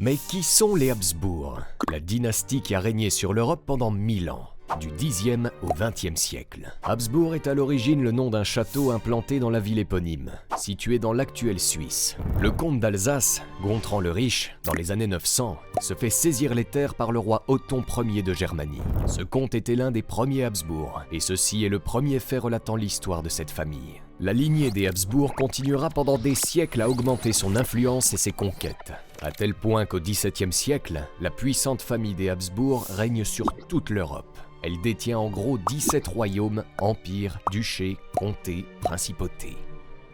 Mais qui sont les Habsbourg? La dynastie qui a régné sur l'Europe pendant 1000 ans, du Xe au XXe siècle. Habsbourg est à l'origine le nom d'un château implanté dans la ville éponyme, située dans l'actuelle Suisse. Le comte d'Alsace, Gontran le Riche, dans les années 900, se fait saisir les terres par le roi Othon Ier de Germanie. Ce comte était l'un des premiers Habsbourg, et ceci est le premier fait relatant l'histoire de cette famille. La lignée des Habsbourg continuera pendant des siècles à augmenter son influence et ses conquêtes, à tel point qu'au XVIIe siècle, la puissante famille des Habsbourg règne sur toute l'Europe. Elle détient en gros 17 royaumes, empires, duchés, comtés, principautés.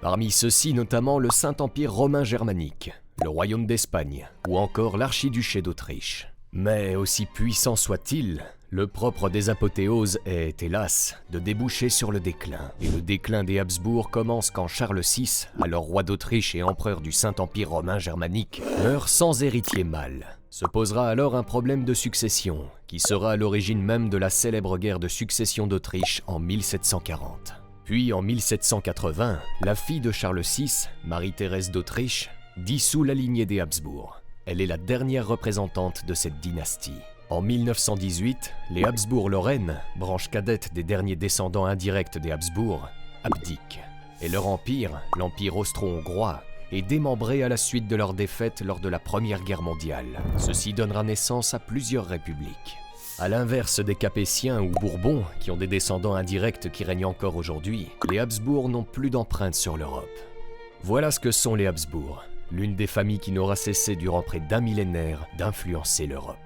Parmi ceux-ci notamment le Saint-Empire romain germanique, le royaume d'Espagne ou encore l'archiduché d'Autriche. Mais aussi puissant soit-il, le propre des apothéoses est, hélas, de déboucher sur le déclin. Et le déclin des Habsbourg commence quand Charles VI, alors roi d'Autriche et empereur du Saint-Empire romain germanique, meurt sans héritier mâle. Se posera alors un problème de succession, qui sera à l'origine même de la célèbre guerre de succession d'Autriche en 1740. Puis en 1780, la fille de Charles VI, Marie-Thérèse d'Autriche, dissout la lignée des Habsbourg. Elle est la dernière représentante de cette dynastie. En 1918, les Habsbourg-Lorraine, branche cadette des derniers descendants indirects des Habsbourg, abdiquent. Et leur empire, l'empire austro-hongrois, est démembré à la suite de leur défaite lors de la Première Guerre mondiale. Ceci donnera naissance à plusieurs républiques. À l'inverse des Capétiens ou Bourbons, qui ont des descendants indirects qui règnent encore aujourd'hui, les Habsbourg n'ont plus d'empreinte sur l'Europe. Voilà ce que sont les Habsbourg, l'une des familles qui n'aura cessé durant près d'un millénaire d'influencer l'Europe.